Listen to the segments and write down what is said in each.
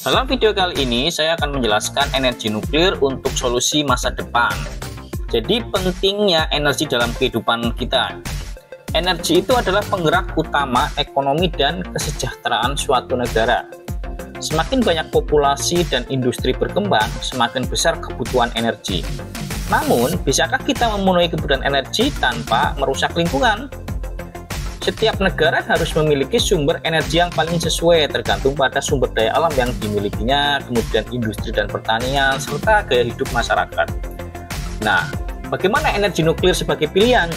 Dalam video kali ini saya akan menjelaskan energi nuklir untuk solusi masa depan. Jadi pentingnya energi dalam kehidupan kita. Energi itu adalah penggerak utama ekonomi dan kesejahteraan suatu negara. Semakin banyak populasi dan industri berkembang, semakin besar kebutuhan energi. Namun, bisakah kita memenuhi kebutuhan energi tanpa merusak lingkungan? Setiap negara harus memiliki sumber energi yang paling sesuai, tergantung pada sumber daya alam yang dimilikinya, kemudian industri dan pertanian, serta gaya hidup masyarakat. Nah, bagaimana energi nuklir sebagai pilihan?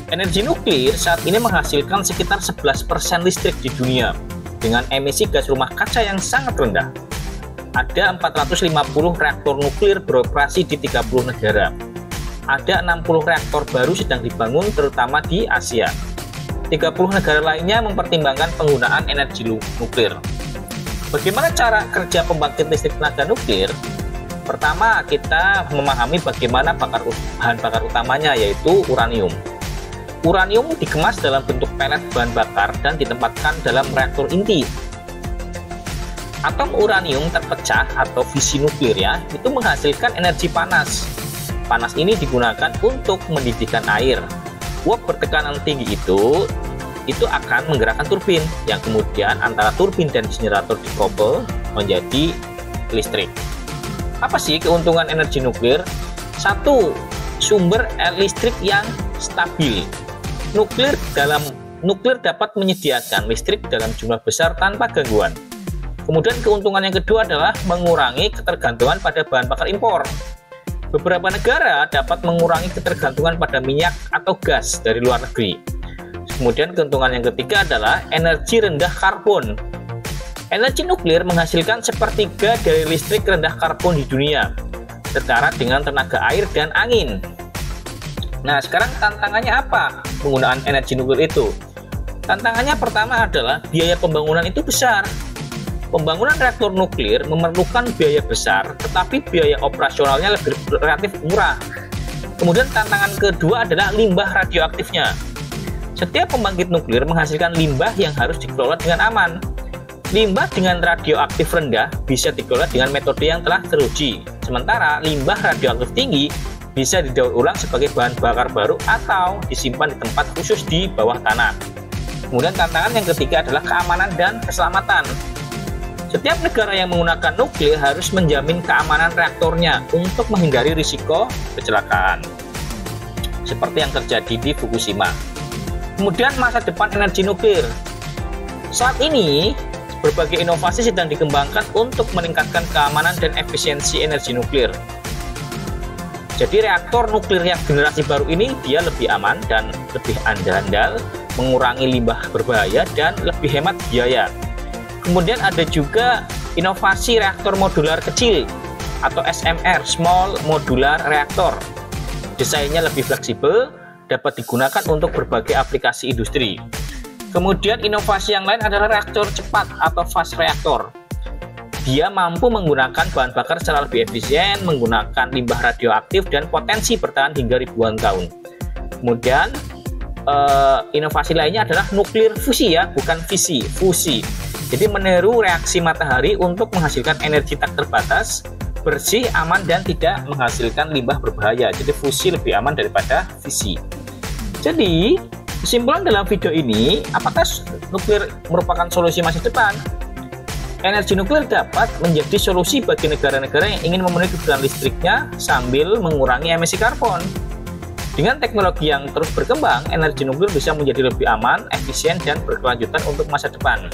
Energi nuklir saat ini menghasilkan sekitar 11% listrik di dunia, dengan emisi gas rumah kaca yang sangat rendah. Ada 450 reaktor nuklir beroperasi di 30 negara. Ada 60 reaktor baru sedang dibangun terutama di Asia. 30 negara lainnya mempertimbangkan penggunaan energi nuklir. Bagaimana cara kerja pembangkit listrik tenaga nuklir? Pertama, kita memahami bagaimana bahan bakar utamanya, yaitu uranium. Uranium dikemas dalam bentuk pelet bahan bakar dan ditempatkan dalam reaktor inti. Atom uranium terpecah atau fisi nuklir itu menghasilkan energi panas. Panas ini digunakan untuk mendidihkan air. Uap bertekanan tinggi itu akan menggerakkan turbin, yang kemudian antara turbin dan generator dikobel menjadi listrik. Apa sih keuntungan energi nuklir? Satu, sumber listrik yang stabil. Nuklir dapat menyediakan listrik dalam jumlah besar tanpa gangguan. Kemudian keuntungan yang kedua adalah mengurangi ketergantungan pada bahan bakar impor. Beberapa negara dapat mengurangi ketergantungan pada minyak atau gas dari luar negeri. Kemudian keuntungan yang ketiga adalah energi rendah karbon. Energi nuklir menghasilkan sepertiga dari listrik rendah karbon di dunia, setara dengan tenaga air dan angin. Nah, sekarang tantangannya apa penggunaan energi nuklir itu? Tantangannya pertama adalah biaya pembangunan itu besar. Pembangunan reaktor nuklir memerlukan biaya besar, tetapi biaya operasionalnya relatif murah. Kemudian tantangan kedua adalah limbah radioaktifnya. Setiap pembangkit nuklir menghasilkan limbah yang harus dikelola dengan aman. Limbah dengan radioaktif rendah bisa dikelola dengan metode yang telah teruji. Sementara limbah radioaktif tinggi bisa didaur ulang sebagai bahan bakar baru atau disimpan di tempat khusus di bawah tanah. Kemudian tantangan yang ketiga adalah keamanan dan keselamatan. Setiap negara yang menggunakan nuklir harus menjamin keamanan reaktornya untuk menghindari risiko kecelakaan, seperti yang terjadi di Fukushima. Kemudian masa depan energi nuklir. Saat ini, berbagai inovasi sedang dikembangkan untuk meningkatkan keamanan dan efisiensi energi nuklir. Jadi reaktor nuklir yang generasi baru ini dia lebih aman dan lebih andal, mengurangi limbah berbahaya dan lebih hemat biaya. Kemudian ada juga inovasi reaktor modular kecil atau SMR, Small Modular Reactor. Desainnya lebih fleksibel, dapat digunakan untuk berbagai aplikasi industri. Kemudian inovasi yang lain adalah reaktor cepat atau fast reactor. Dia mampu menggunakan bahan bakar secara lebih efisien, menggunakan limbah radioaktif dan potensi bertahan hingga ribuan tahun. Kemudian inovasi lainnya adalah nuklir fusi bukan fisi, fusi. Jadi meniru reaksi matahari untuk menghasilkan energi tak terbatas, bersih, aman, dan tidak menghasilkan limbah berbahaya. Jadi fusi lebih aman daripada fisi. Jadi kesimpulan dalam video ini, apakah nuklir merupakan solusi masa depan? Energi nuklir dapat menjadi solusi bagi negara-negara yang ingin memenuhi kebutuhan listriknya sambil mengurangi emisi karbon. Dengan teknologi yang terus berkembang, energi nuklir bisa menjadi lebih aman, efisien, dan berkelanjutan untuk masa depan.